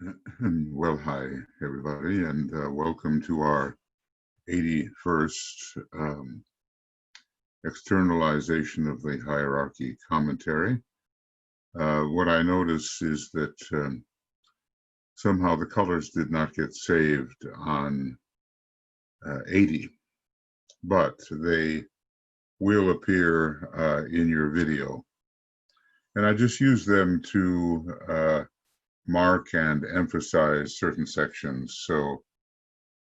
Well, hi, everybody, and welcome to our 81st externalization of the hierarchy commentary. What I notice is that somehow the colors did not get saved on 80, but they will appear in your video. And I just use them to mark and emphasize certain sections, so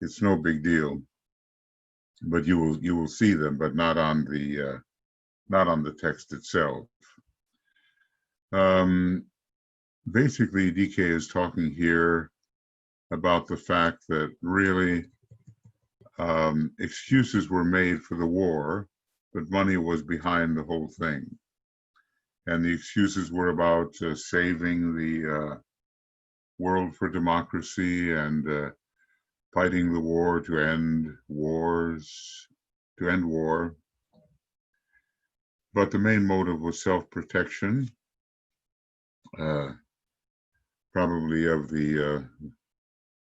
it's no big deal. But you will see them, but not on the text itself. Basically, DK is talking here about the fact that really excuses were made for the war, but money was behind the whole thing, and the excuses were about saving the world for democracy and fighting the war to end war. But the main motive was self-protection, probably in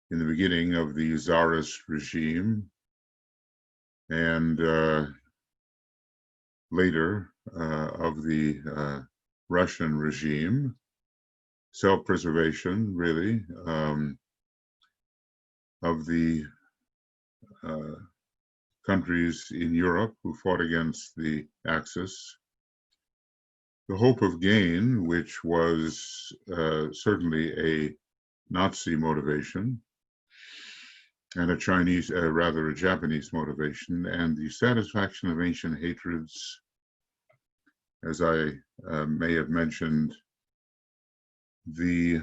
the beginning of the Tsarist regime, and later of the Russian regime. Self-preservation, really, of the countries in Europe who fought against the Axis. The hope of gain, which was certainly a Nazi motivation, and a Japanese motivation, and the satisfaction of ancient hatreds, as I may have mentioned, the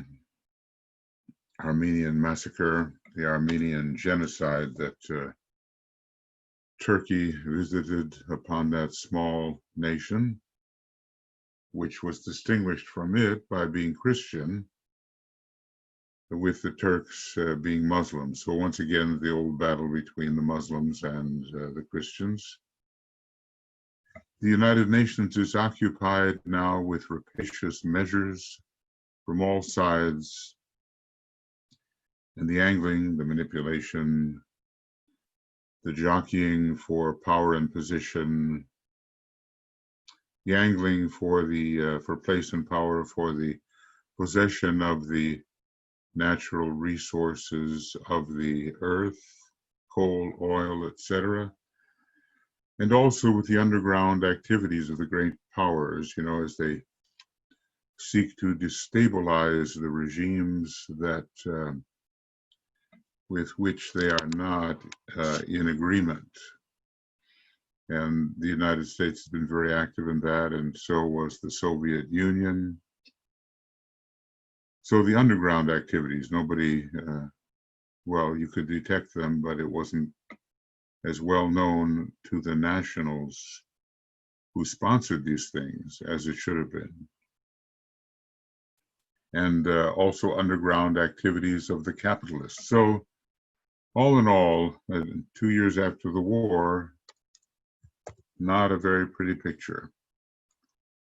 Armenian massacre, the Armenian genocide that Turkey visited upon that small nation, which was distinguished from it by being Christian, with the Turks being Muslims. So once again, the old battle between the Muslims and the Christians. The United Nations is occupied now with rapacious measures from all sides, and the angling, the manipulation, the jockeying for power and position, the angling for place and power, for the possession of the natural resources of the earth, coal, oil, etc., and also with the underground activities of the great powers, as they seek to destabilize the regimes that with which they are not in agreement. And the United States has been very active in that, and so was the Soviet Union. So the underground activities, nobody, you could detect them, but it wasn't as well known to the nationals who sponsored these things as it should have been. And also underground activities of the capitalists. So all in all, 2 years after the war, not a very pretty picture.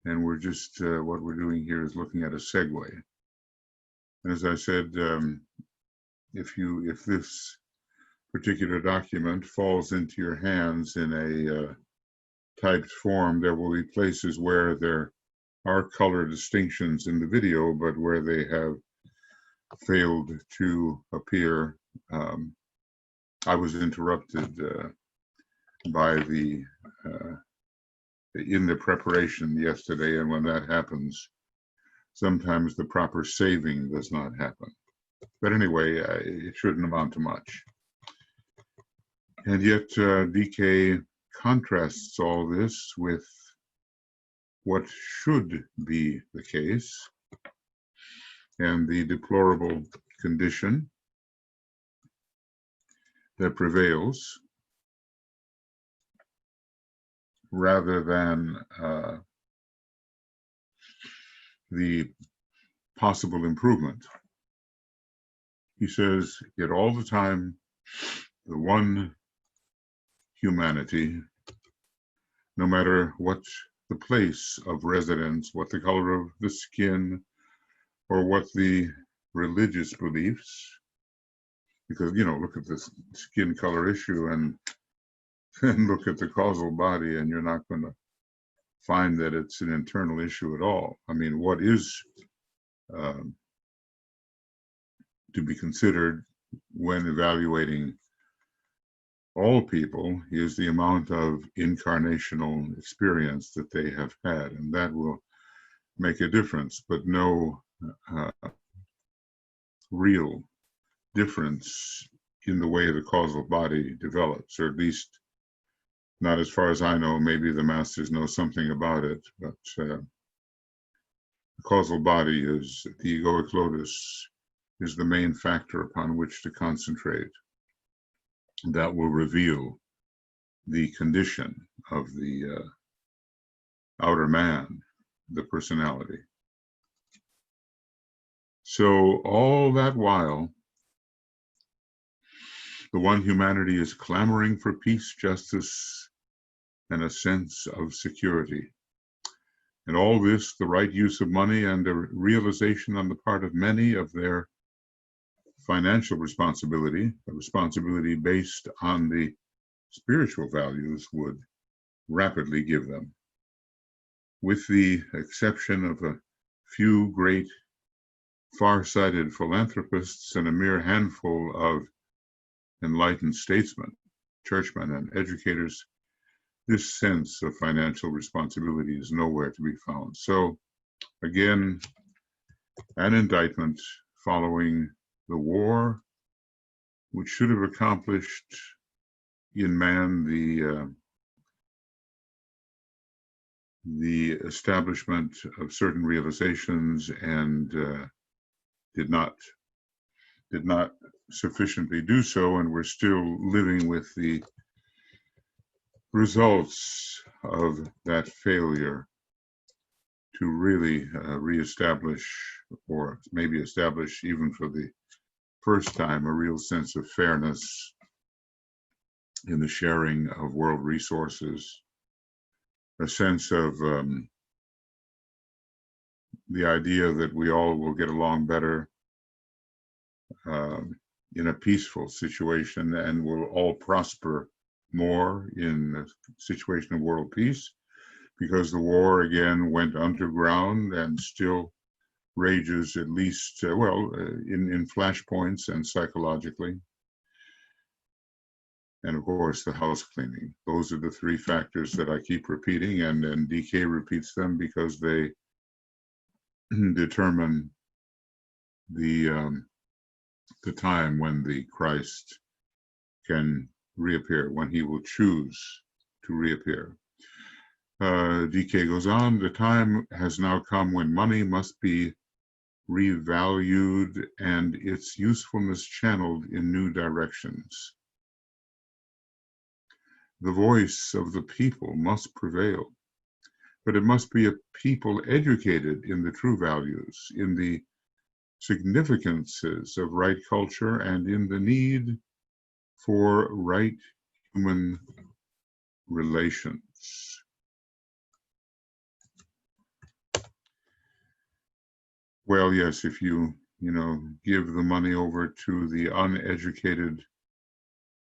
And we're just, what we're doing here is looking at a segue. And as I said, if this particular document falls into your hands in a typed form, there will be places where there are color distinctions in the video, but where they have failed to appear. I was interrupted by in the preparation yesterday, and when that happens, sometimes the proper saving does not happen. But anyway, it shouldn't amount to much. And yet DK contrasts all this with what should be the case and the deplorable condition that prevails, rather than the possible improvement. He says, yet all the time, the one humanity, no matter what the place of residence, what the color of the skin, or what the religious beliefs, because, look at this skin color issue and look at the causal body, and you're not going to find that it's an internal issue at all. I mean, what is to be considered when evaluating all people is the amount of incarnational experience that they have had, and that will make a difference, but no real difference in the way the causal body develops, or at least not as far as I know. Maybe the masters know something about it, but the causal body is the egoic lotus, is the main factor upon which to concentrate. That will reveal the condition of the outer man, the personality. So all that while, the one humanity is clamoring for peace, justice, and a sense of security. And all this, the right use of money and a realization on the part of many of their financial responsibility, a responsibility based on the spiritual values, would rapidly give them. With the exception of a few great far-sighted philanthropists and a mere handful of enlightened statesmen, churchmen, and educators, this sense of financial responsibility is nowhere to be found. So, again, an indictment following the war, which should have accomplished in man the establishment of certain realizations, and did not sufficiently do so, and we're still living with the results of that failure to really reestablish, or maybe establish even for the first time, a real sense of fairness in the sharing of world resources, a sense of the idea that we all will get along better in a peaceful situation, and will all prosper more in a situation of world peace, because the war again went underground and still rages, at least in flashpoints and psychologically. And of course, the house cleaning. Those are the three factors that I keep repeating, and DK repeats them because they determine the time when the Christ can reappear, when he will choose to reappear. DK goes on, the time has now come when money must be revalued and its usefulness channeled in new directions. The voice of the people must prevail, but it must be a people educated in the true values, in the significances of right culture, and in the need for right human relations. Well, yes, if you give the money over to the uneducated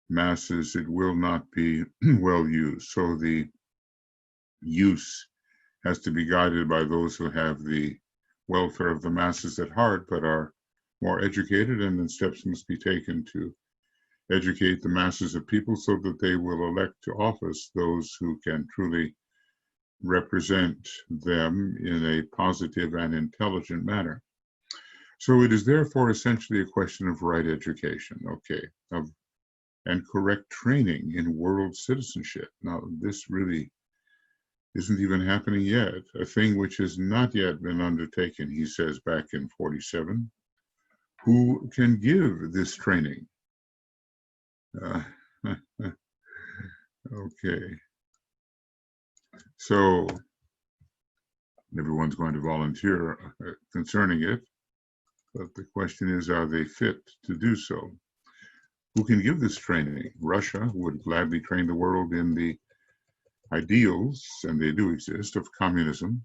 masses, it will not be well used. So the use has to be guided by those who have the welfare of the masses at heart, but are more educated, and then steps must be taken to educate the masses of people so that they will elect to office those who can truly represent them in a positive and intelligent manner. So it is therefore essentially a question of right education, and correct training in world citizenship. Now, this really isn't even happening yet, a thing which has not yet been undertaken, he says back in 47. Who can give this training? Okay. So everyone's going to volunteer concerning it, but the question is, are they fit to do so? Who can give this training? Russia would gladly train the world in the ideals, and they do exist, of communism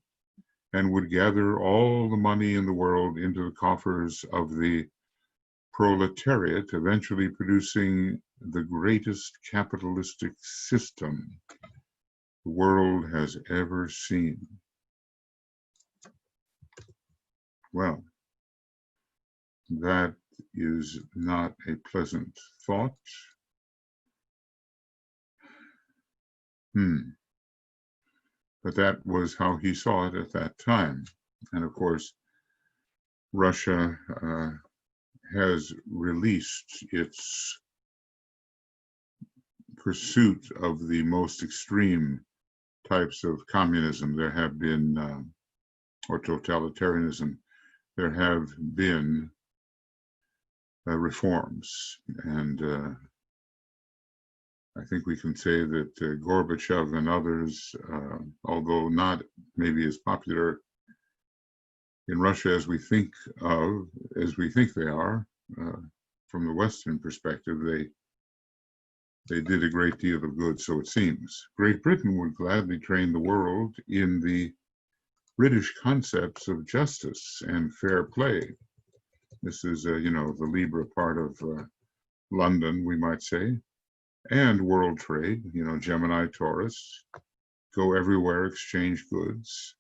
and would gather all the money in the world into the coffers of the proletariat, eventually producing the greatest capitalistic system the world has ever seen. Well, that is not a pleasant thought. But that was how he saw it at that time. And of course, Russia has released its pursuit of the most extreme types of communism. There have been, or totalitarianism, there have been reforms. And I think we can say that Gorbachev and others, although not maybe as popular in Russia as we think they are, from the Western perspective, they did a great deal of good, so it seems. Great Britain would gladly train the world in the British concepts of justice and fair play. This is, the Libra part of London, we might say, and world trade, Gemini, Taurus, go everywhere, exchange goods,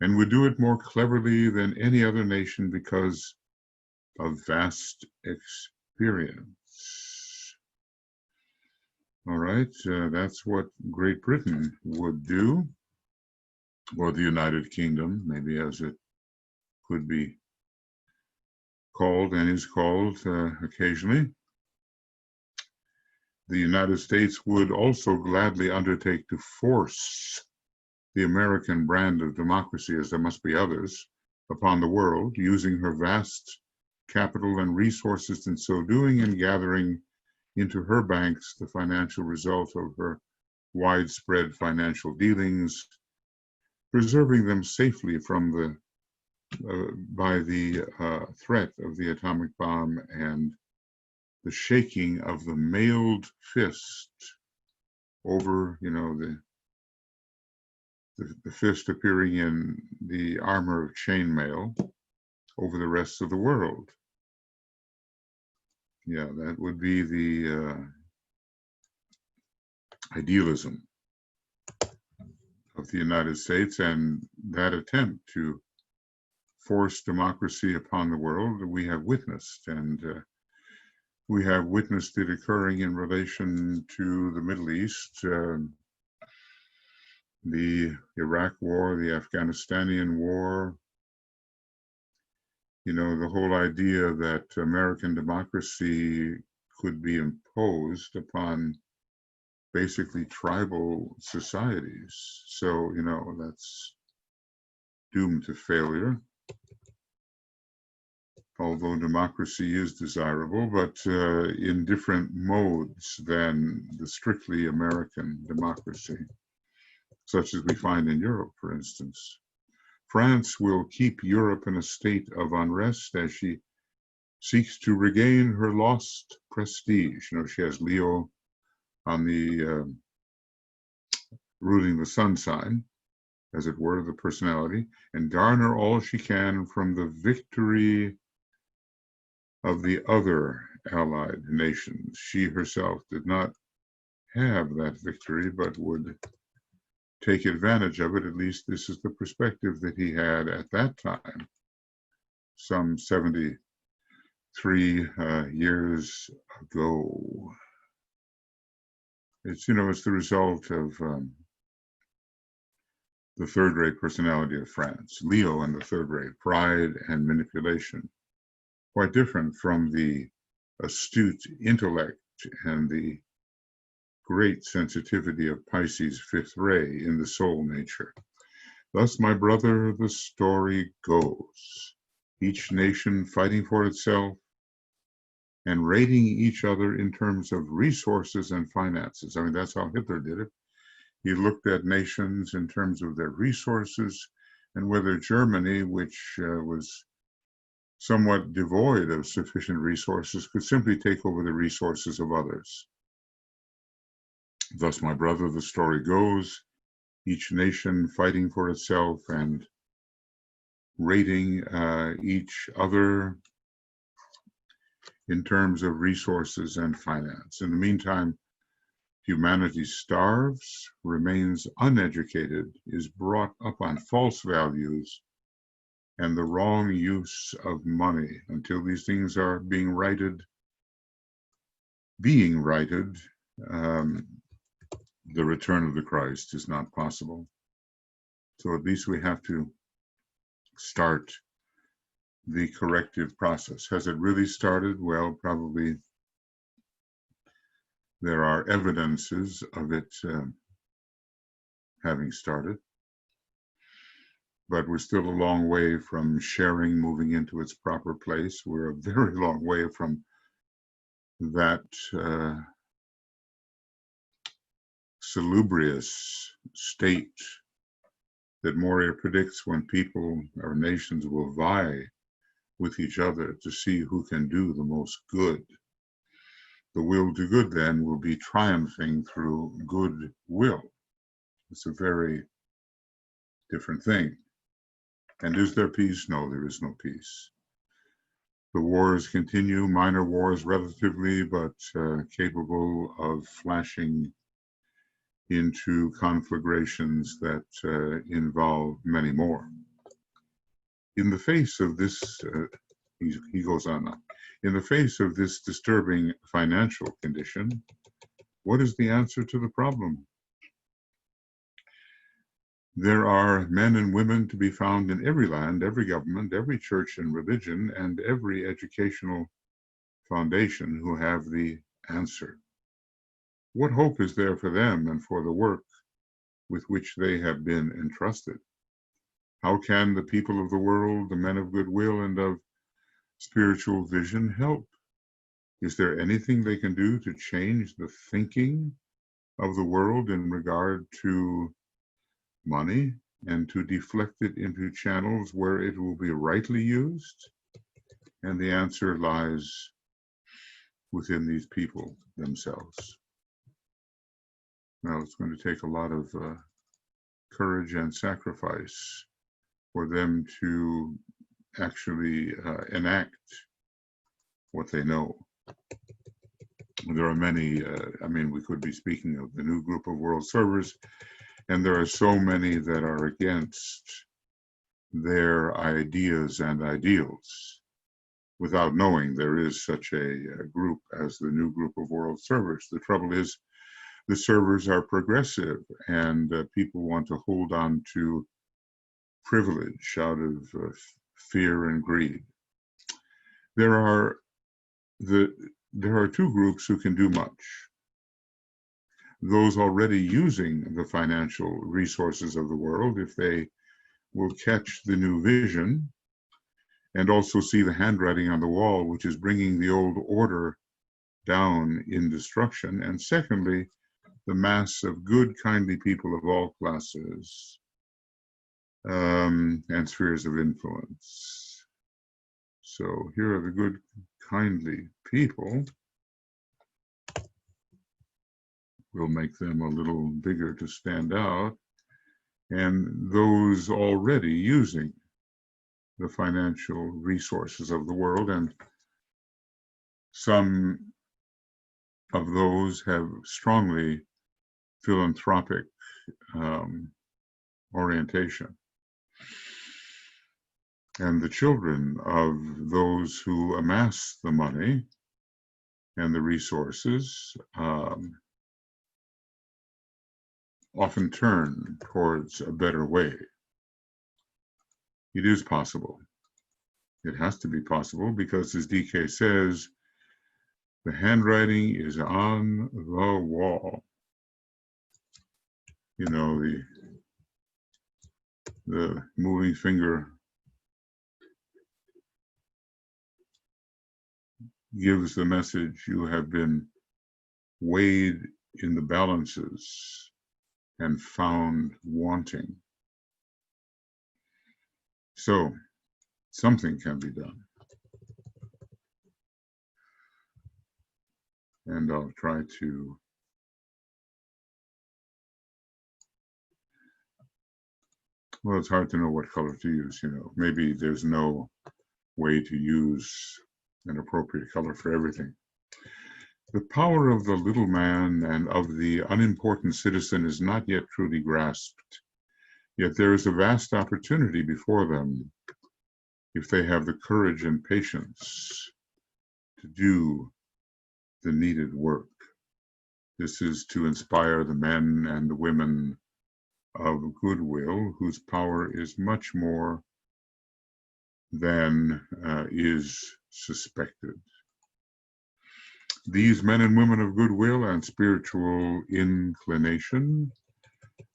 and would do it more cleverly than any other nation because of vast experience. All right, that's what Great Britain would do, or the United Kingdom, maybe as it could be called and is called occasionally. The United States would also gladly undertake to force the American brand of democracy, as there must be others, upon the world, using her vast capital and resources in so doing, and gathering into her banks the financial result of her widespread financial dealings, preserving them safely from by the threat of the atomic bomb and the shaking of the mailed fist over, the fist appearing in the armor of chainmail over the rest of the world. Yeah, that would be the idealism of the United States, and that attempt to force democracy upon the world we have witnessed, and we have witnessed it occurring in relation to the Middle East, the Iraq War, the Afghanistanian War, the whole idea that American democracy could be imposed upon basically tribal societies. So, that's doomed to failure. Although democracy is desirable, but in different modes than the strictly American democracy, such as we find in Europe, for instance. France will keep Europe in a state of unrest as she seeks to regain her lost prestige. She has Leo on the ruling the sun sign, as it were, the personality, and garner all she can from the victory of the other allied nations. She herself did not have that victory, but would take advantage of it. At least this is the perspective that he had at that time, some 73 years ago. It's, it's the result of the third-rate personality of France, Leo and the third-rate, pride and manipulation. Quite different from the astute intellect and the great sensitivity of Pisces' fifth ray in the soul nature. Thus, my brother, the story goes. Each nation fighting for itself and rating each other in terms of resources and finances. I mean, that's how Hitler did it. He looked at nations in terms of their resources, and whether Germany, which was somewhat devoid of sufficient resources, could simply take over the resources of others. Thus, my brother, the story goes, each nation fighting for itself and rating each other in terms of resources and finance. In the meantime, humanity starves, remains uneducated, is brought up on false values and the wrong use of money. Until these things are being righted, the return of the Christ is not possible. So at least we have to start the corrective process. Has it really started? Well, probably there are evidences of it having started, but we're still a long way from sharing moving into its proper place. We're a very long way from that salubrious state that Moria predicts, when people or nations will vie with each other to see who can do the most good. The will to good then will be triumphing through good will. It's a very different thing. And is there peace? No, there is no peace. The wars continue, minor wars relatively, but capable of flashing into conflagrations that involve many more. In the face of this, he goes on now, in the face of this disturbing financial condition, what is the answer to the problem? There are men and women to be found in every land, every government, every church and religion, and every educational foundation who have the answer. What hope is there for them and for the work with which they have been entrusted? How can the people of the world, the men of goodwill and of spiritual vision, help? Is there anything they can do to change the thinking of the world in regard to money and to deflect it into channels where it will be rightly used? And the answer lies within these people themselves. Now, it's going to take a lot of courage and sacrifice for them to actually enact what they know. There are many, we could be speaking of the new group of world servers, and there are so many that are against their ideas and ideals without knowing there is such a group as the new group of world servers. The trouble is, the servers are progressive, and people want to hold on to privilege out of fear and greed. There are two groups who can do much. Those already using the financial resources of the world, if they will catch the new vision and also see the handwriting on the wall, which is bringing the old order down in destruction. And secondly, the mass of good, kindly people of all classes and spheres of influence. So here are the good, kindly people. We'll make them a little bigger to stand out. And those already using the financial resources of the world, and some of those have strongly philanthropic orientation. And the children of those who amass the money and the resources often turn towards a better way. It is possible. It has to be possible because, as DK says, the handwriting is on the wall. You know, the moving finger gives the message: you have been weighed in the balances and found wanting. So something can be done. And I'll try to Well, it's hard to know what color to use, you know. Maybe there's no way to use an appropriate color for everything. The power of the little man and of the unimportant citizen is not yet truly grasped, yet there is a vast opportunity before them if they have the courage and patience to do the needed work. This is to inspire the men and the women of goodwill, whose power is much more than is suspected. These men and women of goodwill and spiritual inclination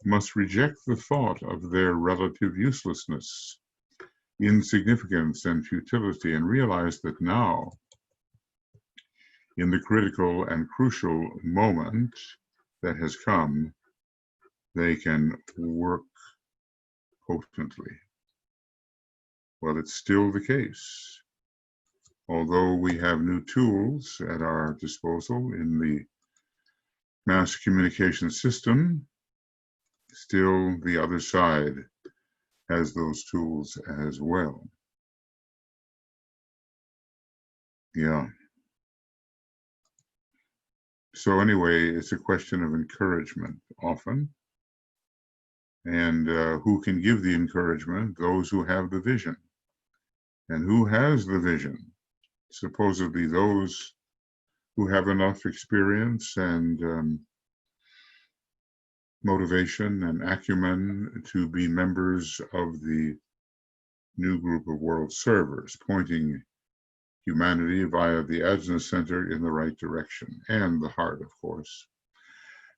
must reject the thought of their relative uselessness, insignificance, and futility, and realize that now, in the critical and crucial moment that has come, they can work potently. Well, it's still the case. Although we have new tools at our disposal in the mass communication system, still the other side has those tools as well. Yeah. So anyway, it's a question of encouragement often. And who can give the encouragement? Those who have the vision. And who has the vision? Supposedly those who have enough experience and motivation and acumen to be members of the new group of world servers, pointing humanity via the Ajna Center in the right direction, and the heart, of course.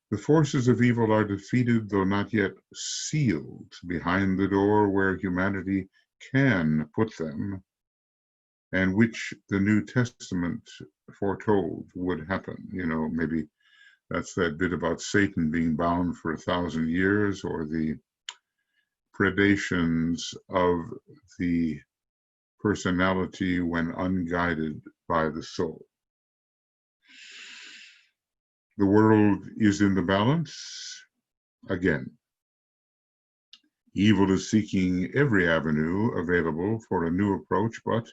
The forces of evil are defeated, though not yet sealed, behind the door where humanity can put them, and which the New Testament foretold would happen. You know, maybe that's that bit about Satan being bound for 1,000 years, or the predations of the personality when unguided by the soul. The world is in the balance again. Evil is seeking every avenue available for a new approach, but,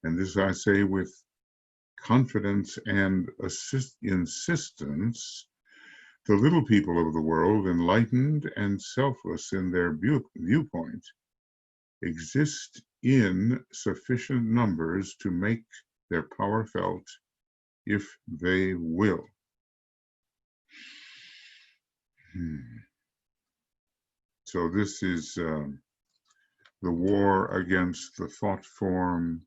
and this I say with confidence and insistence, the little people of the world, enlightened and selfless in their viewpoint, exist in sufficient numbers to make their power felt if they will. So this is the war against the thought form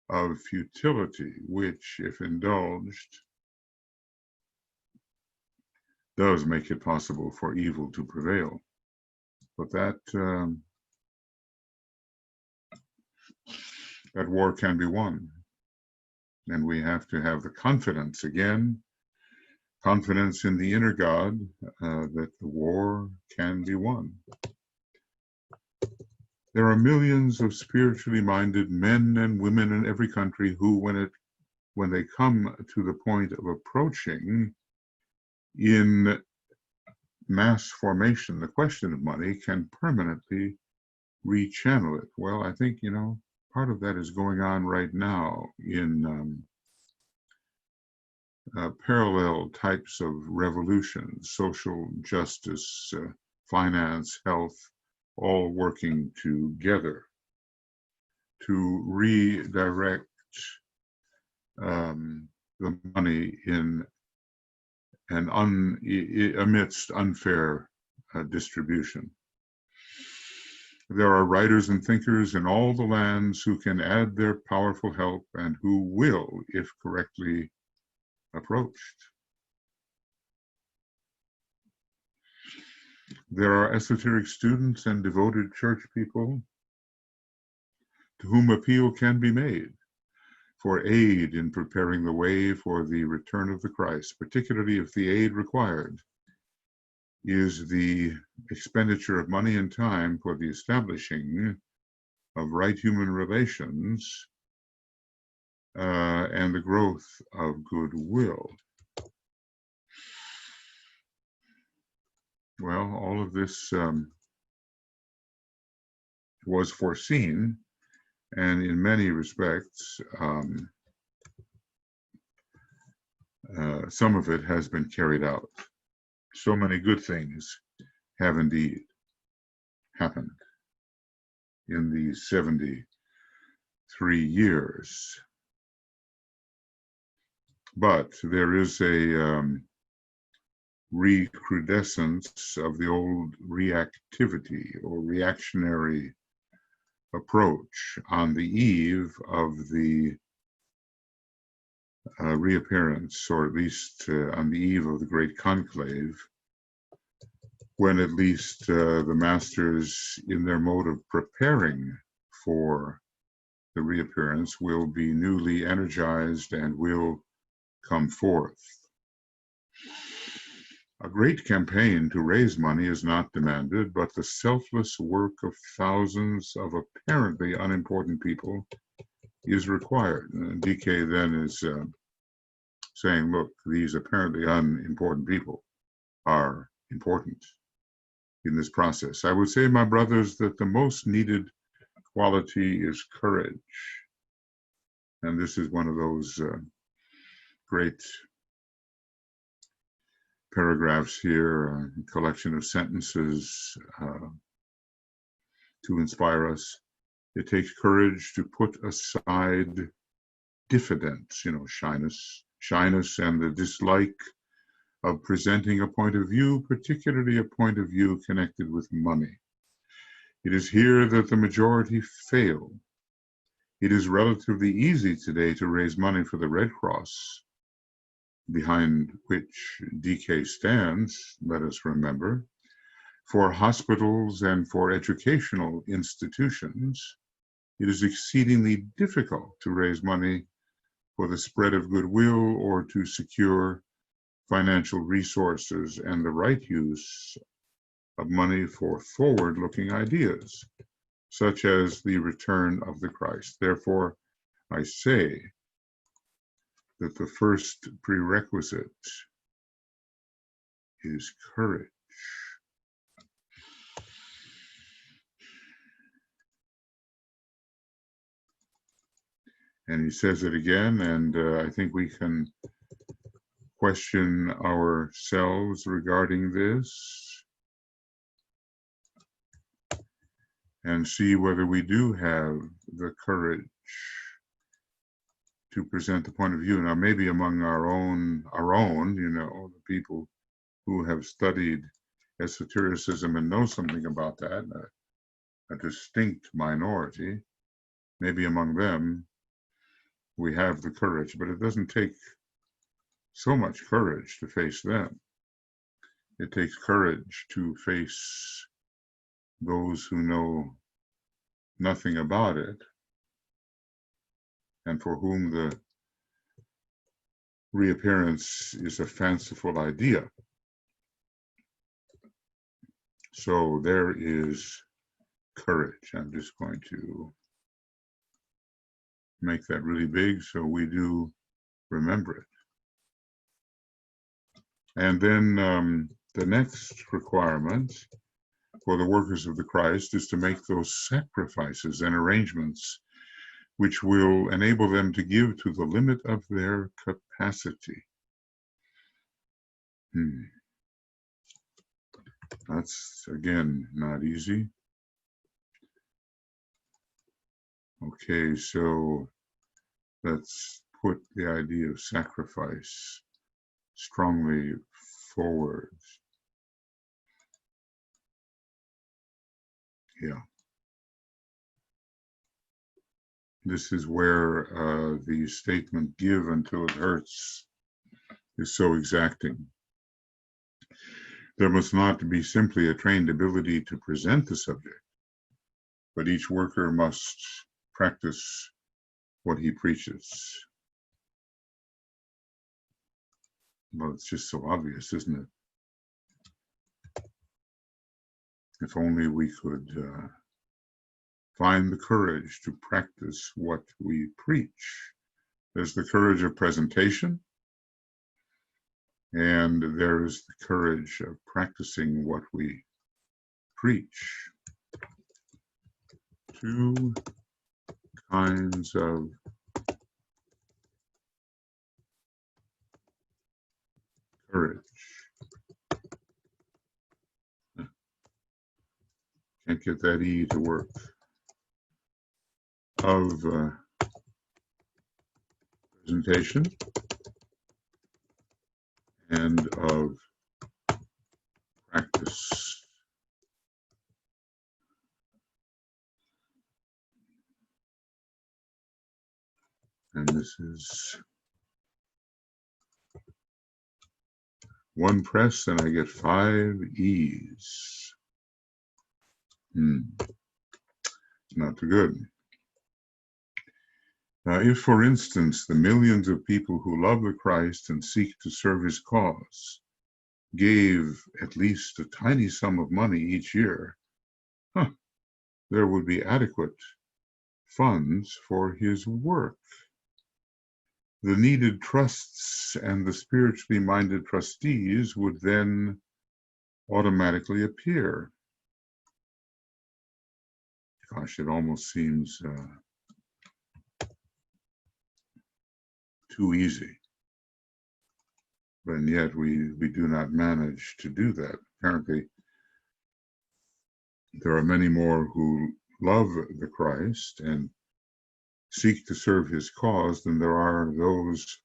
of futility, which, if indulged, does make it possible for evil to prevail. But that war can be won. And we have to have the confidence, again, confidence in the inner God, that the war can be won. There are millions of spiritually minded men and women in every country who, when they come to the point of approaching in mass formation the question of money, can permanently rechannel it. Well, I think, you know, part of that is going on right now in parallel types of revolutions, social justice, finance, health, all working together to redirect the money in amidst unfair distribution. There are writers and thinkers in all the lands who can add their powerful help and who will, if correctly approached. There are esoteric students and devoted church people to whom appeal can be made for aid in preparing the way for the return of the Christ, particularly if the aid required is the expenditure of money and time for the establishing of right human relations and the growth of goodwill. Well, all of this was foreseen, and in many respects, some of it has been carried out. So many good things have indeed happened in these 73 years. But there is a recrudescence of the old reactivity or reactionary approach on the eve of the reappearance, or at least on the eve of the Great Conclave, when at least the masters, in their mode of preparing for the reappearance, will be newly energized and will come forth. A great campaign to raise money is not demanded, but the selfless work of thousands of apparently unimportant people is required. And DK then is saying, look, these apparently unimportant people are important in this process. I would say, my brothers, that the most needed quality is courage. And this is one of those great paragraphs here, a collection of sentences to inspire us. It takes courage to put aside diffidence, shyness and the dislike of presenting a point of view, particularly a point of view connected with money. It is here that the majority fail. It is relatively easy today to raise money for the Red Cross, behind which DK stands, let us remember, for hospitals and for educational institutions. It is exceedingly difficult to raise money for the spread of goodwill or to secure financial resources and the right use of money for forward-looking ideas, such as the return of the Christ. Therefore, I say that the first prerequisite is courage. And he says it again, and I think we can question ourselves regarding this and see whether we do have the courage to present the point of view. Now, maybe among our own, the people who have studied esotericism and know something about that, a distinct minority, maybe among them, we have the courage, but it doesn't take so much courage to face them. It takes courage to face those who know nothing about it and for whom the reappearance is a fanciful idea. So there is courage. I'm just going to make that really big so we do remember it. And then the next requirement for the workers of the Christ is to make those sacrifices and arrangements which will enable them to give to the limit of their capacity. That's, again, not easy. Okay, so let's put the idea of sacrifice strongly forward. Yeah. This is where the statement, give until it hurts, is so exacting. There must not be simply a trained ability to present the subject, but each worker must practice what he preaches. Well, it's just so obvious, isn't it? If only we could find the courage to practice what we preach. There's the courage of presentation, and there is the courage of practicing what we preach. Two kinds of courage. Can't get that E to work. Of presentation and of practice. And this is one press and I get 5 E's. Not too good. If, for instance, the millions of people who love the Christ and seek to serve his cause gave at least a tiny sum of money each year, there would be adequate funds for his work. The needed trusts and the spiritually minded trustees would then automatically appear. Gosh, it almost seems too easy. And yet we do not manage to do that. Apparently, there are many more who love the Christ and seek to serve his cause than there are those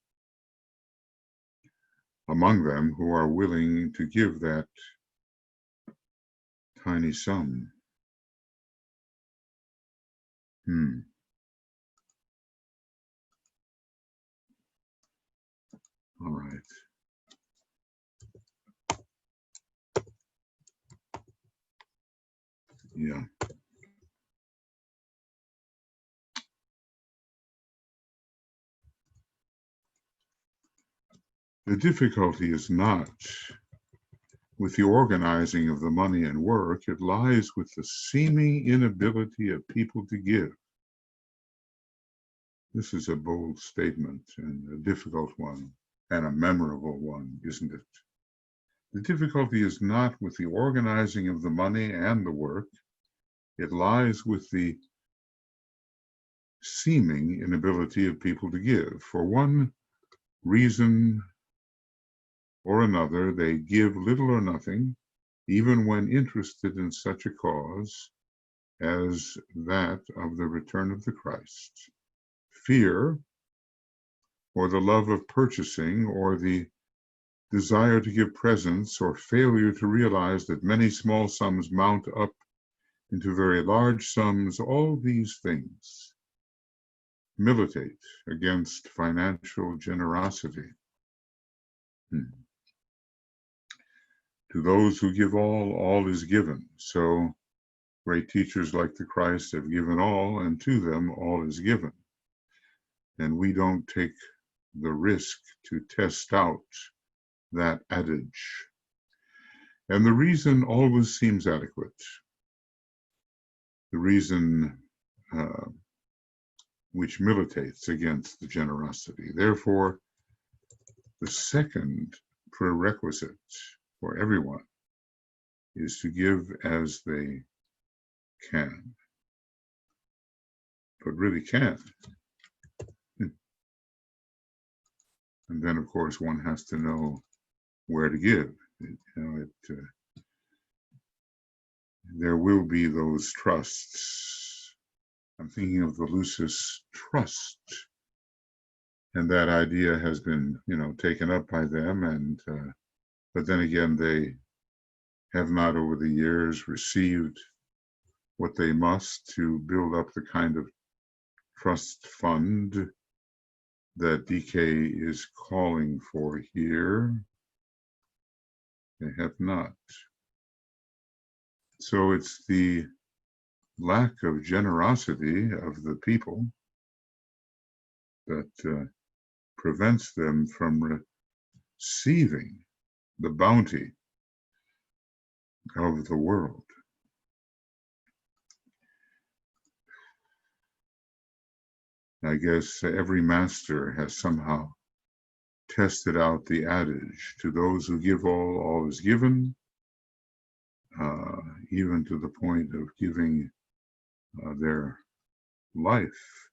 among them who are willing to give that tiny sum. All right. Yeah. The difficulty is not with the organizing of the money and work, it lies with the seeming inability of people to give. This is a bold statement and a difficult one and a memorable one, isn't it? The difficulty is not with the organizing of the money and the work, it lies with the seeming inability of people to give. For one reason or another, they give little or nothing, even when interested in such a cause as that of the return of the Christ. Fear, or the love of purchasing, or the desire to give presents, or failure to realize that many small sums mount up into very large sums, all these things militate against financial generosity. To those who give all is given. So great teachers like the Christ have given all, and to them all is given. And we don't take the risk to test out that adage. And the reason always seems adequate. The reason which militates against the generosity. Therefore, the second prerequisite for everyone is to give as they can, but really can. And then, of course, one has to know where to give. There will be those trusts. I'm thinking of the Lucis Trust, and that idea has been, taken up by them, and but then again, they have not over the years received what they must to build up the kind of trust fund that DK is calling for here. They have not. So it's the lack of generosity of the people that prevents them from receiving the bounty of the world. I guess every master has somehow tested out the adage, to those who give all is given, even to the point of giving their life.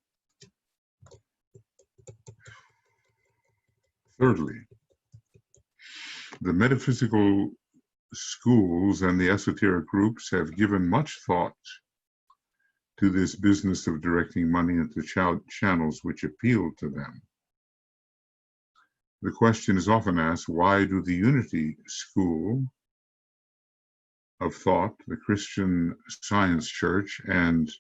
Thirdly, the metaphysical schools and the esoteric groups have given much thought to this business of directing money into channels which appeal to them. The question is often asked, why do the Unity School of Thought, the Christian Science Church, and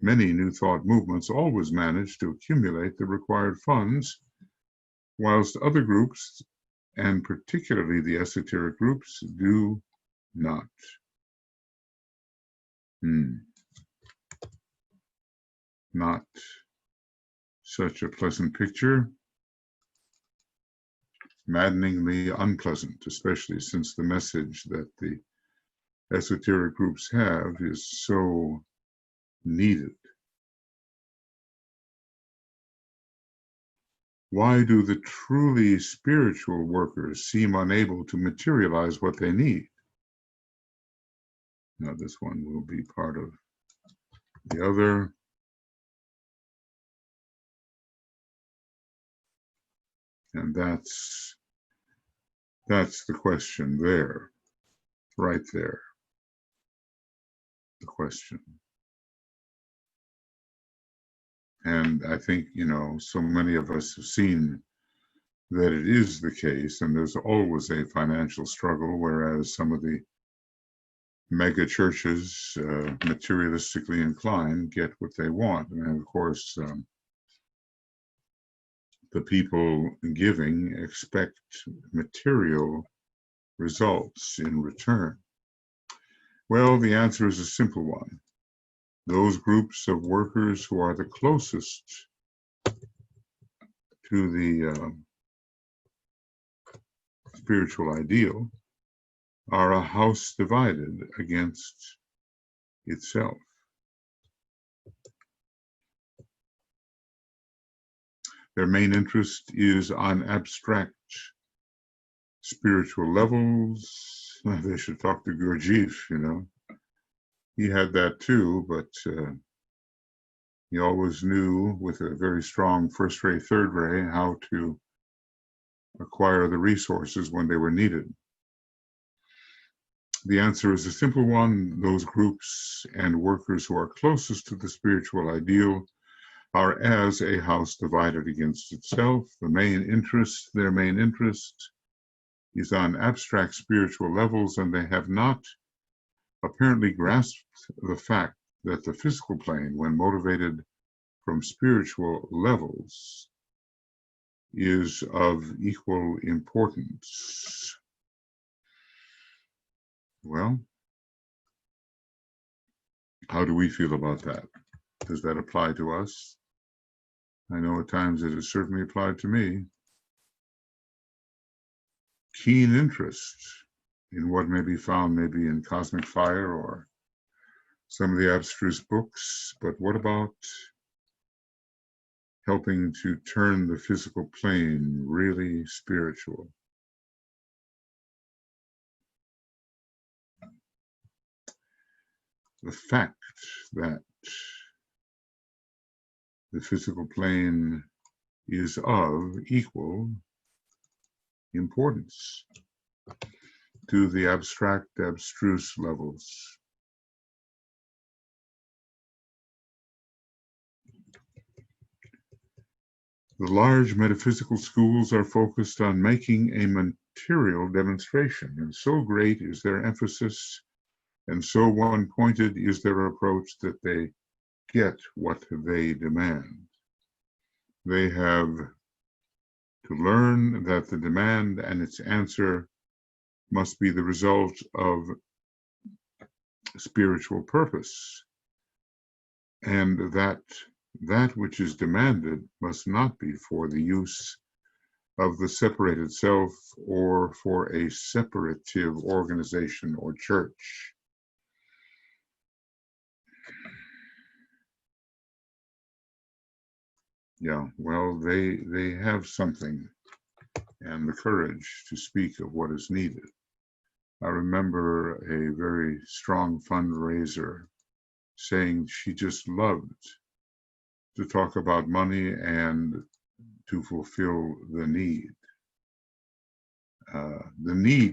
many New Thought movements always manage to accumulate the required funds, whilst other groups, and particularly the esoteric groups, do not? Not such a pleasant picture. Maddeningly unpleasant, especially since the message that the esoteric groups have is so needed. Why do the truly spiritual workers seem unable to materialize what they need? Now, this one will be part of the other. And that's the question there, right there, the question. And I think, so many of us have seen that it is the case, and there's always a financial struggle, whereas some of the mega churches, materialistically inclined, get what they want. And of course, the people giving expect material results in return. Well, the answer is a simple one. Those groups of workers who are the closest to the spiritual ideal are a house divided against itself. Their main interest is on abstract spiritual levels. They should talk to Gurdjieff, He had that too, but he always knew, with a very strong first ray, third ray, how to acquire the resources when they were needed. The answer is a simple one. Those groups and workers who are closest to the spiritual ideal are as a house divided against itself. Their main interest is on abstract spiritual levels, and they have not apparently grasped the fact that the physical plane, when motivated from spiritual levels, is of equal importance. Well, how do we feel about that? Does that apply to us? I know at times it has certainly applied to me. Keen interest in what may be found maybe in Cosmic Fire or some of the abstruse books, but what about helping to turn the physical plane really spiritual? The fact that the physical plane is of equal importance to the abstract, abstruse levels. The large metaphysical schools are focused on making a material demonstration, and so great is their emphasis, and so one-pointed is their approach, that they get what they demand. They have to learn that the demand and its answer must be the result of spiritual purpose, and that which is demanded must not be for the use of the separated self or for a separative organization or church. Yeah, well, they have something and the courage to speak of what is needed. I remember a very strong fundraiser saying she just loved to talk about money and to fulfill the need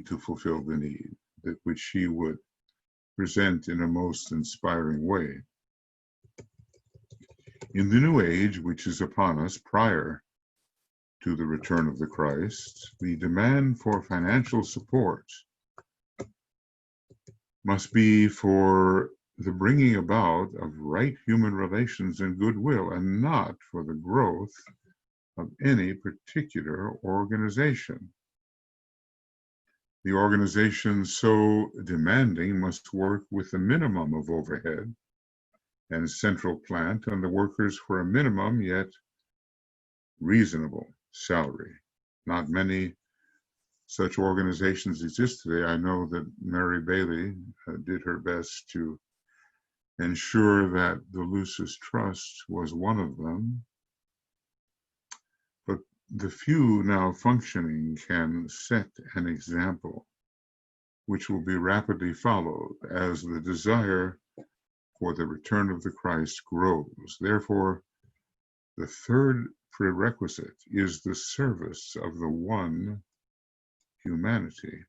to fulfill the need, that which she would present in a most inspiring way. In the new age, which is upon us prior to the return of the Christ, the demand for financial support must be for the bringing about of right human relations and goodwill, and not for the growth of any particular organization. The organization so demanding must work with a minimum of overhead and central plant, and the workers for a minimum yet reasonable salary. Not many such organizations exist today. I know that Mary Bailey did her best to ensure that the Lucis Trust was one of them, but the few now functioning can set an example which will be rapidly followed as the desire for the return of the Christ grows. Therefore, the third prerequisite is the service of the one humanity,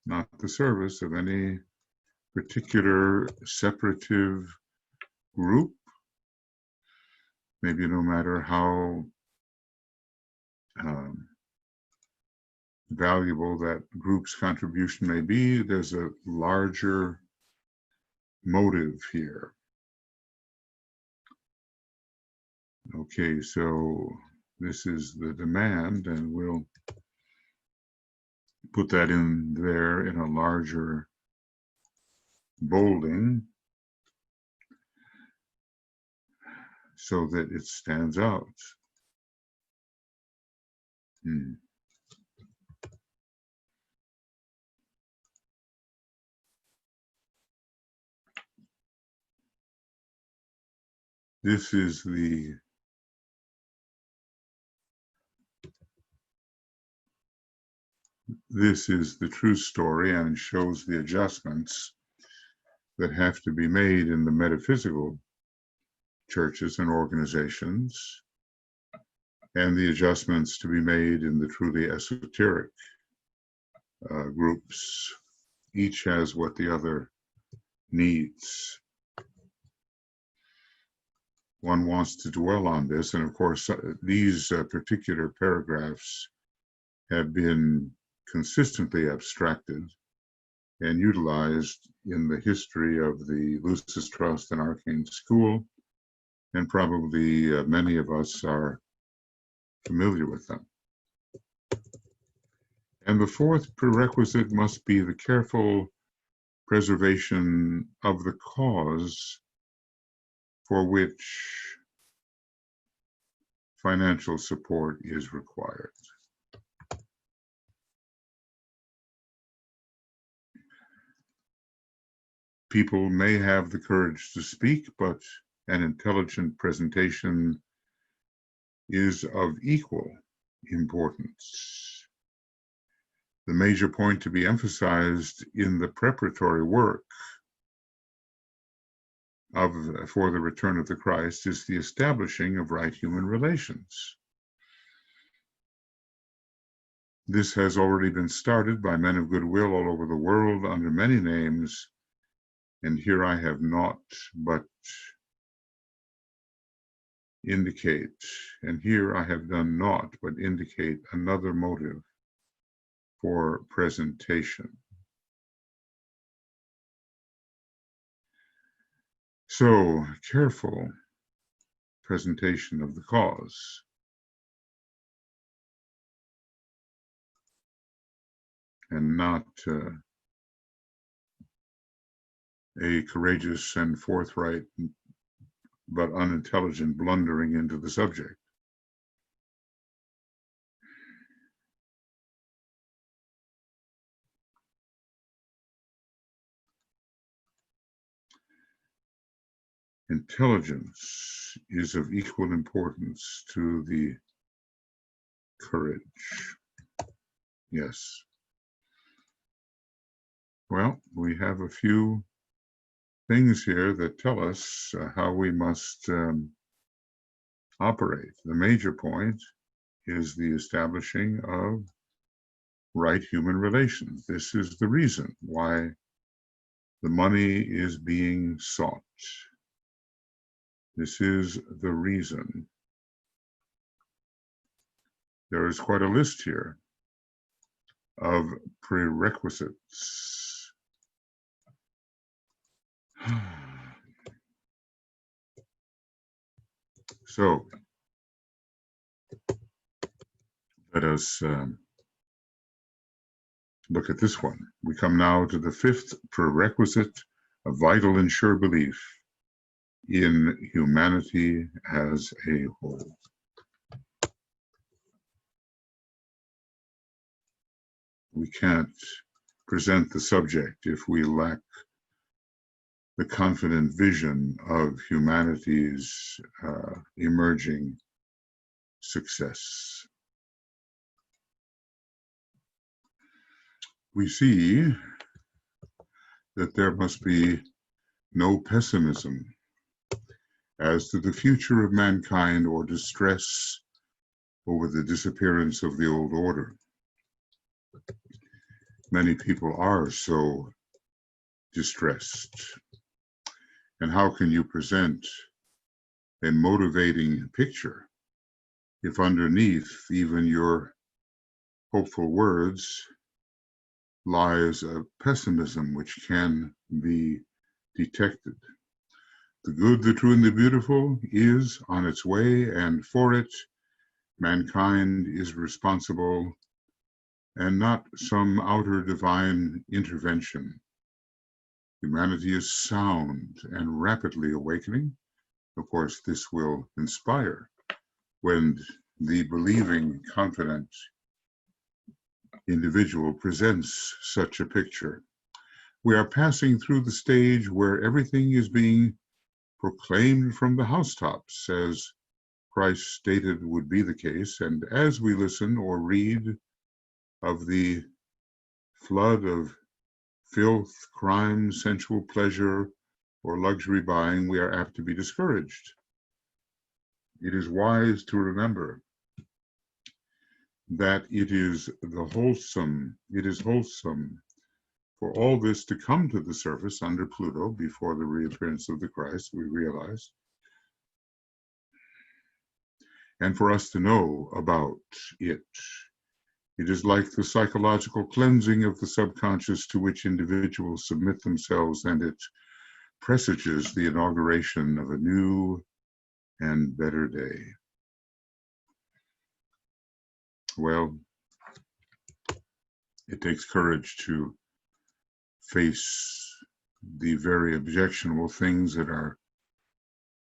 not the service of any particular separative group, maybe no matter how valuable that group's contribution may be. There's a larger motive here. Okay, so this is the demand, and we'll put that in there in a larger bolding so that it stands out. This is the true story, and shows the adjustments that have to be made in the metaphysical churches and organizations, and the adjustments to be made in the truly esoteric groups. Each has what the other needs. One wants to dwell on this, and of course, these particular paragraphs have been consistently abstracted and utilized in the history of the Lucis Trust and Arcane School, and probably many of us are familiar with them. And the fourth prerequisite must be the careful preservation of the cause for which financial support is required. People may have the courage to speak, but an intelligent presentation is of equal importance. The major point to be emphasized in the preparatory work for the return of the Christ is the establishing of right human relations. This has already been started by men of goodwill all over the world under many names, and here I have not but indicate, and here I have done naught but indicate another motive for presentation. So, careful presentation of the cause. And not a courageous and forthright but unintelligent blundering into the subject. Intelligence is of equal importance to the courage. Yes. Well, we have a few things here that tell us how we must operate. The major point is the establishing of right human relations. This is the reason why the money is being sought. This is the reason. There is quite a list here of prerequisites. So let us look at this one. We come now to the fifth prerequisite, a vital and sure belief in humanity as a whole. We can't present the subject if we lack the confident vision of humanity's emerging success. We see that there must be no pessimism as to the future of mankind or distress over the disappearance of the old order. Many people are so distressed. And how can you present a motivating picture if underneath even your hopeful words lies a pessimism which can be detected? The good, the true, and the beautiful is on its way, and for it, mankind is responsible and not some outer divine intervention. Humanity is sound and rapidly awakening. Of course, this will inspire when the believing, confident individual presents such a picture. We are passing through the stage where everything is being proclaimed from the housetops, as Christ stated would be the case. And as we listen or read of the flood of filth, crime, sensual pleasure, or luxury buying, we are apt to be discouraged. It is wise to remember that it is wholesome for all this to come to the surface under Pluto before the reappearance of the Christ, we realize, and for us to know about it. It is like the psychological cleansing of the subconscious to which individuals submit themselves, and it presages the inauguration of a new and better day. Well, it takes courage to face the very objectionable things that are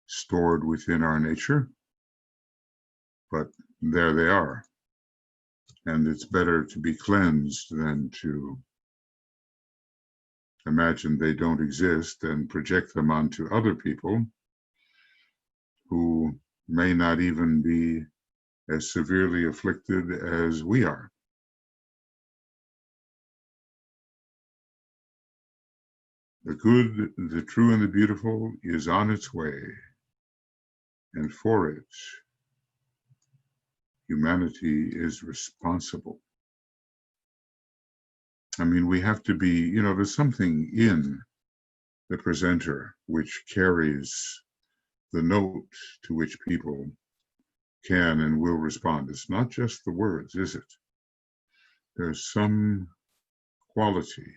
stored within our nature, but there they are. And it's better to be cleansed than to imagine they don't exist and project them onto other people who may not even be as severely afflicted as we are. The good, the true, and the beautiful is on its way, and for it, humanity is responsible. I mean, we have to be, there's something in the presenter which carries the note to which people can and will respond. It's not just the words, is it? There's some quality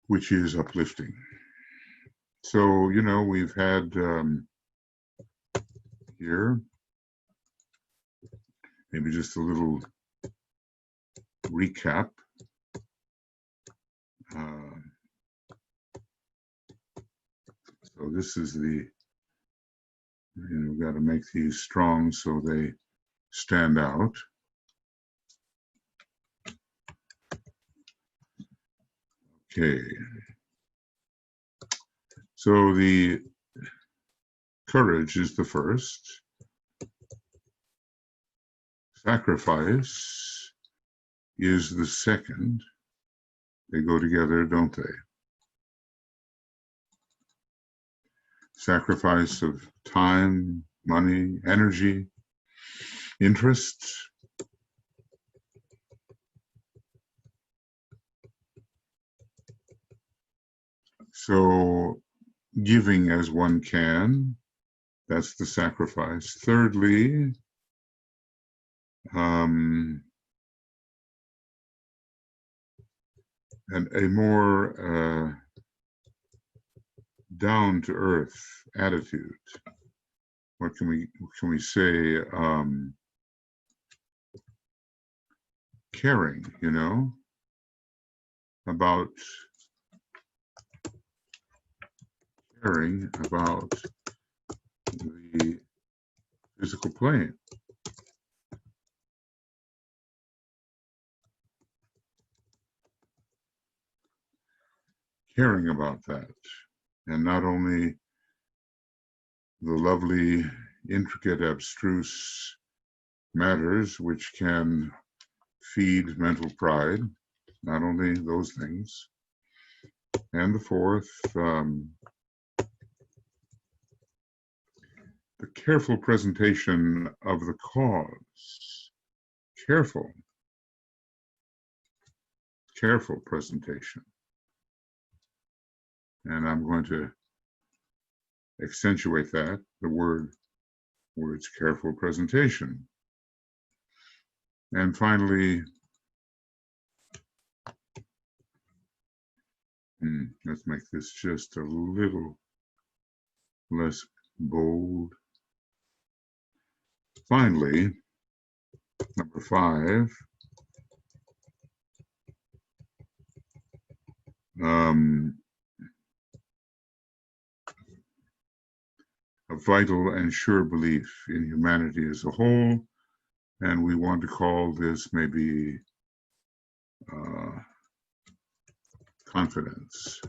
which is uplifting. So, we've had here maybe just a little recap. So this is we've got to make these strong so they stand out. Okay. So the courage is the first. Sacrifice is the second. They go together, don't they? sacrifice of time, money, energy, interest. So giving as one can, that's the sacrifice. Thirdly, and a more down-to-earth attitude. What can we say? Caring, about the physical plane. Caring about that, and not only the lovely, intricate, abstruse matters which can feed mental pride, not only those things. And the fourth, the careful presentation of the cause. Careful presentation. And I'm going to accentuate that, the words careful presentation. And finally, let's make this just a little less bold. Finally, number 5, a vital and sure belief in humanity as a whole, and we want to call this maybe confidence.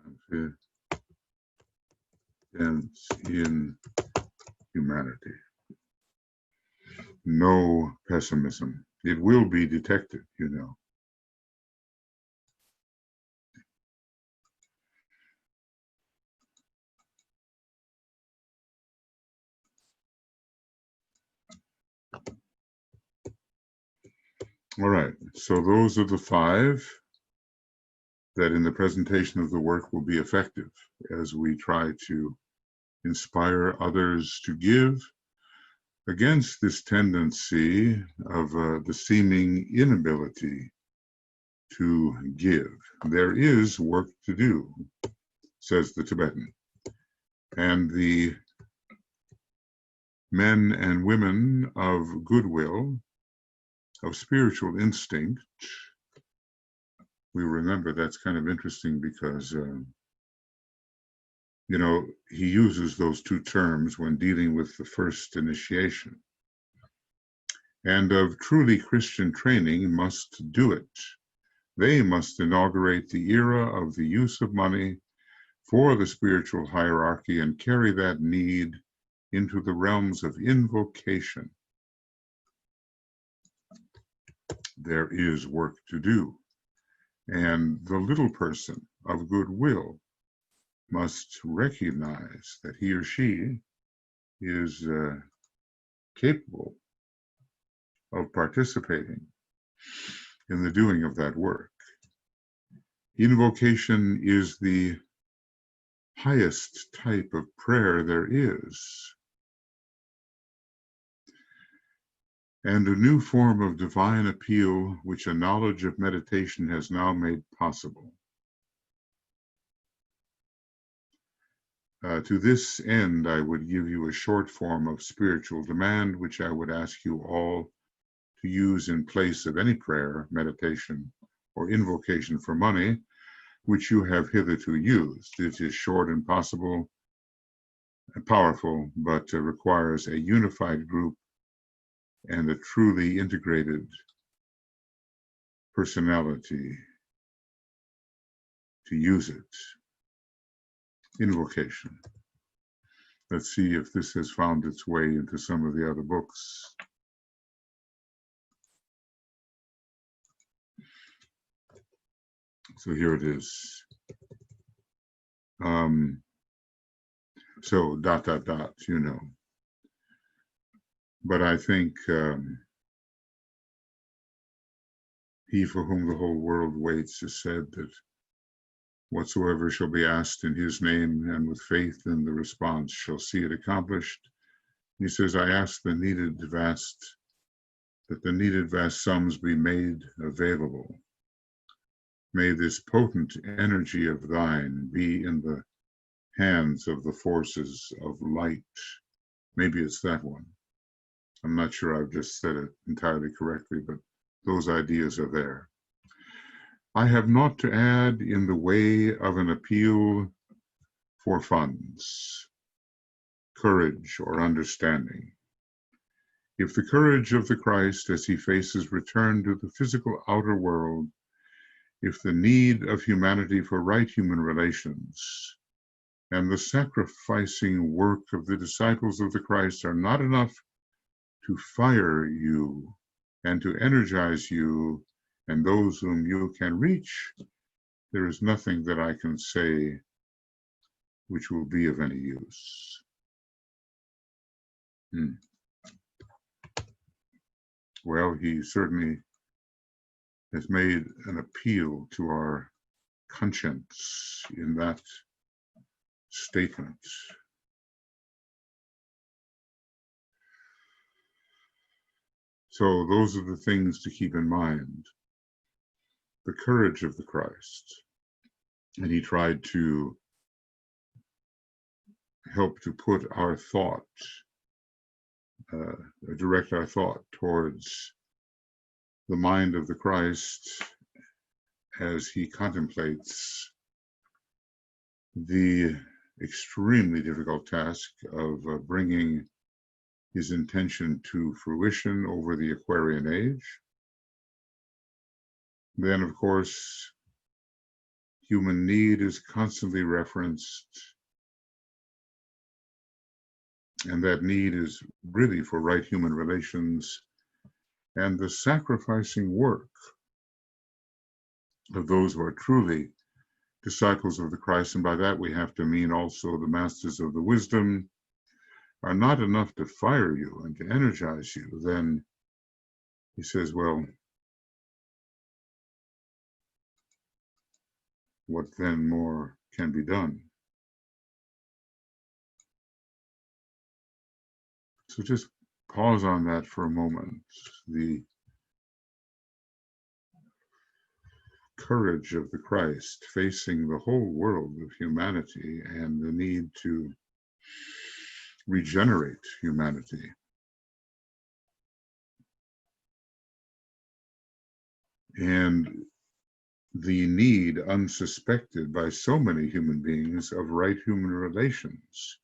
Confidence in humanity. No pessimism. It will be detected, All right, so those are the 5 that in the presentation of the work will be effective as we try to inspire others to give against this tendency of the seeming inability to give. There is work to do, says the Tibetan. And the men and women of goodwill, of spiritual instinct, we remember that's kind of interesting because, he uses those 2 terms when dealing with the first initiation. And of truly Christian training must do it. They must inaugurate the era of the use of money for the spiritual hierarchy and carry that need into the realms of invocation. There is work to do. And the little person of goodwill must recognize that he or she is capable of participating in the doing of that work. Invocation is the highest type of prayer there is, and a new form of divine appeal which a knowledge of meditation has now made possible. To this end, I would give you a short form of spiritual demand, which I would ask you all to use in place of any prayer, meditation, or invocation for money, which you have hitherto used. It is short and possible and powerful, but requires a unified group and a truly integrated personality to use it. Invocation. Let's see if this has found its way into some of the other books. So here it is. So ... you know. But I think he for whom the whole world waits has said that whatsoever shall be asked in his name, and with faith in the response shall see it accomplished. He says, I ask that the needed vast sums be made available. May this potent energy of thine be in the hands of the forces of light. Maybe it's that one. I'm not sure I've just said it entirely correctly, but those ideas are there. I have naught to add in the way of an appeal for funds, courage, or understanding. If the courage of the Christ as he faces return to the physical outer world, if the need of humanity for right human relations and the sacrificing work of the disciples of the Christ are not enough to fire you and to energize you and those whom you can reach, there is nothing that I can say which will be of any use. Well, he certainly has made an appeal to our conscience in that statement. So those are the things to keep in mind. The courage of the Christ. And he tried to help to put our thought, direct our thought towards the mind of the Christ as he contemplates the extremely difficult task of bringing his intention to fruition over the Aquarian age. Then, of course, human need is constantly referenced, and that need is really for right human relations and the sacrificing work of those who are truly disciples of the Christ, and by that we have to mean also the masters of the wisdom, are not enough to fire you and to energize you. Then he says, well, what then more can be done? So just pause on that for a moment. The courage of the Christ facing the whole world of humanity and the need to regenerate humanity. And the need, unsuspected by so many human beings, of right human relations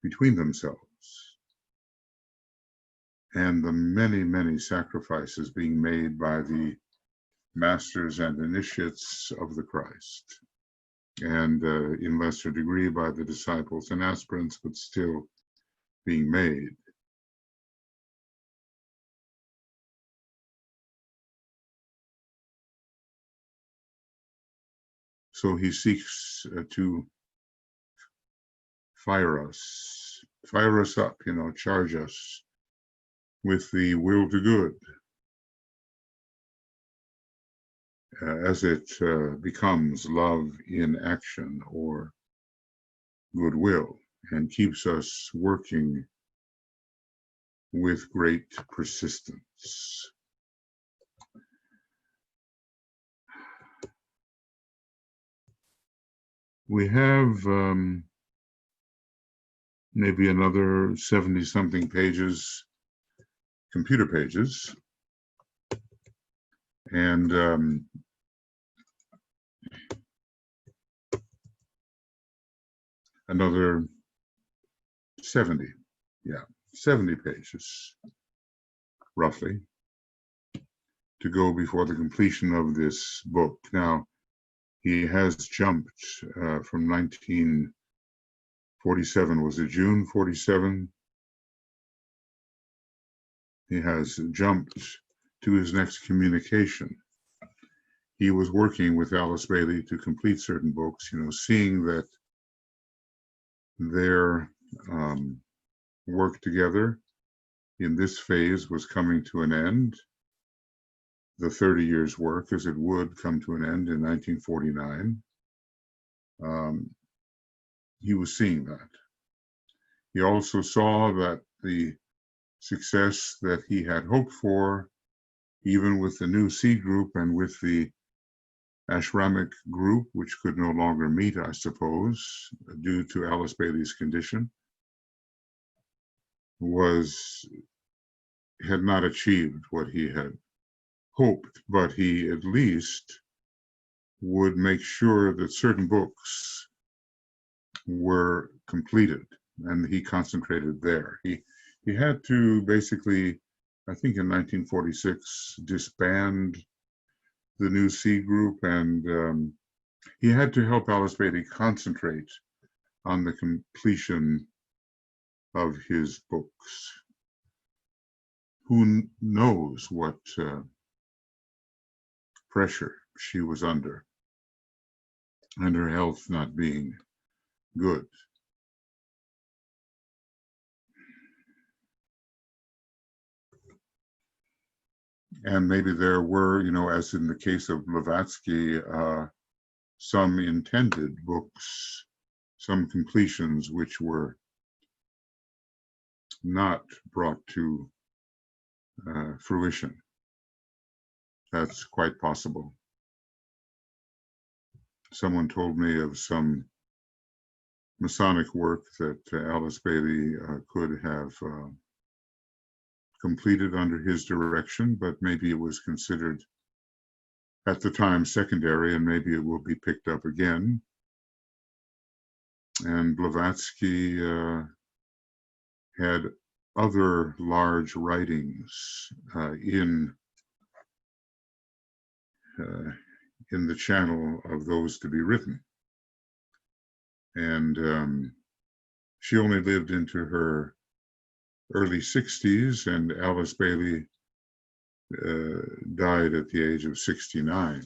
between themselves, and the many, many sacrifices being made by the masters and initiates of the Christ, and in lesser degree by the disciples and aspirants, but still being made. So he seeks to fire us up, charge us with the will to good as it becomes love in action or goodwill, and keeps us working with great persistence. We have maybe another 70-something pages, computer pages, and another 70 pages, roughly, to go before the completion of this book. Now, he has jumped from 1947, was it June 47? He has jumped to his next communication. he was working with Alice Bailey to complete certain books, seeing that their work together in this phase was coming to an end. The 30 years work, as it would, come to an end in 1949. He was seeing that. He also saw that the success that he had hoped for, even with the new C group and with the ashramic group, which could no longer meet, I suppose, due to Alice Bailey's condition, had not achieved what he had hoped, but he at least would make sure that certain books were completed, and he concentrated there. He had to basically, I think in 1946, disband the new C group, and he had to help Alice Bailey concentrate on the completion of his books. Who knows what pressure she was under, and her health not being good. And maybe there were, as in the case of Blavatsky, some intended books, some completions which were not brought to fruition. That's quite possible. Someone told me of some Masonic work that Alice Bailey could have completed under his direction, but maybe it was considered at the time secondary, and maybe it will be picked up again. And Blavatsky had other large writings in the channel of those to be written. And she only lived into her early 60s, and Alice Bailey died at the age of 69.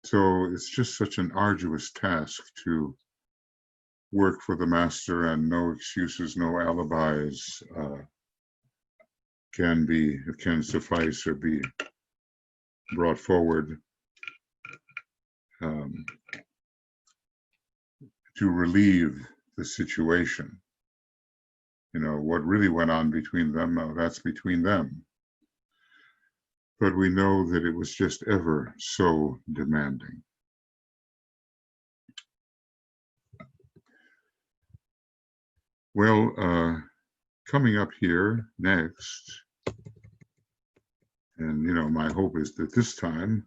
So it's just such an arduous task to work for the master, and no excuses, no alibis can suffice or be brought forward to relieve the situation. What really went on between them, that's between them. But we know that it was just ever so demanding. Well, coming up here next, and my hope is that this time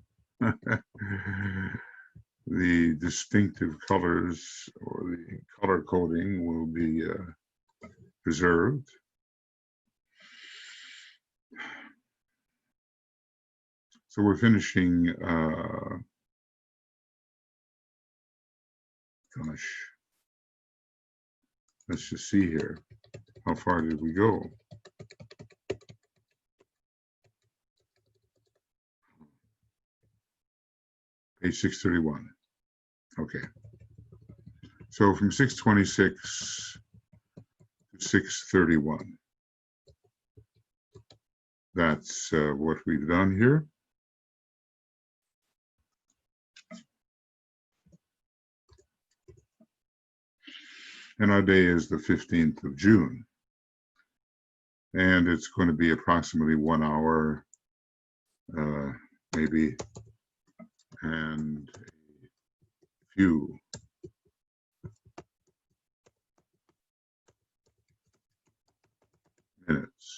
the distinctive colors or the color coding will be preserved. So we're finishing, let's just see here. How far did we go? Page 631. Okay. So from 626 to 631. That's what we've done here. And our day is the 15th of June. And it's going to be approximately 1 hour, maybe, and a few minutes.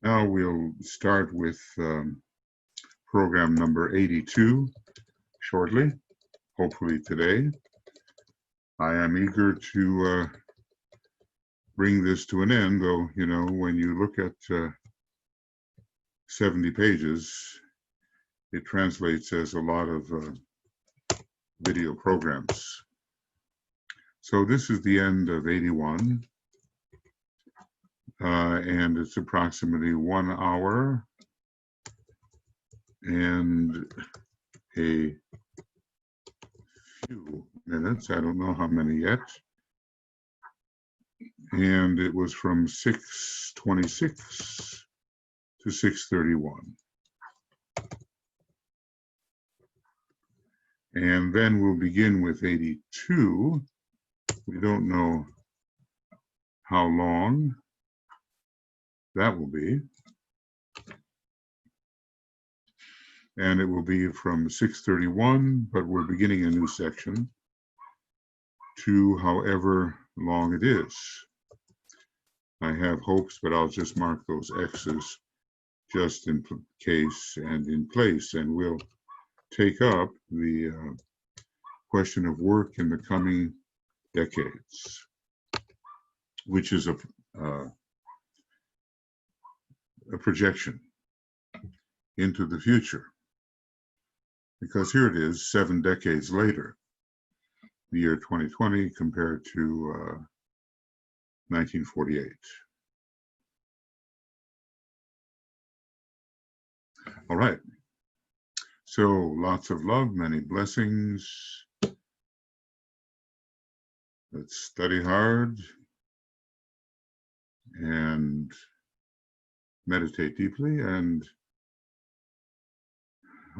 Now we'll start with program number 82 shortly, hopefully today. I am eager to bring this to an end, though, when you look at 70 pages, it translates as a lot of video programs. So this is the end of 81, and it's approximately 1 hour and a few minutes. I don't know how many yet. And it was from 6:26 to 6:31. And then we'll begin with 82. We don't know how long that will be. And it will be from 6:31, but we're beginning a new section, to however long it is. I have hopes, but I'll just mark those X's just in case and in place, and we'll take up the question of work in the coming decades, which is a projection into the future. Because here it is, 7 decades later, the year 2020 compared to 1948. All right. So lots of love, many blessings. Let's study hard and meditate deeply and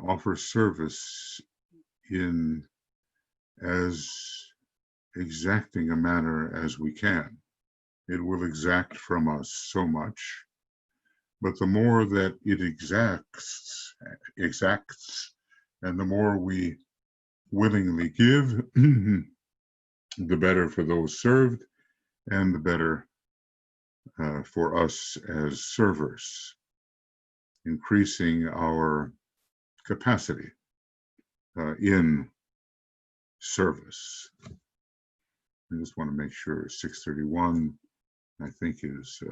offer service in as exacting a manner as we can. It will exact from us so much, but the more that it exacts, and the more we willingly give, the better for those served, and the better for us as servers, increasing our capacity in service. I just want to make sure 6:31, I think is,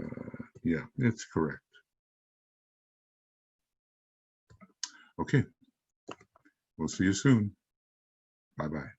yeah, it's correct. Okay, we'll see you soon. Bye-bye.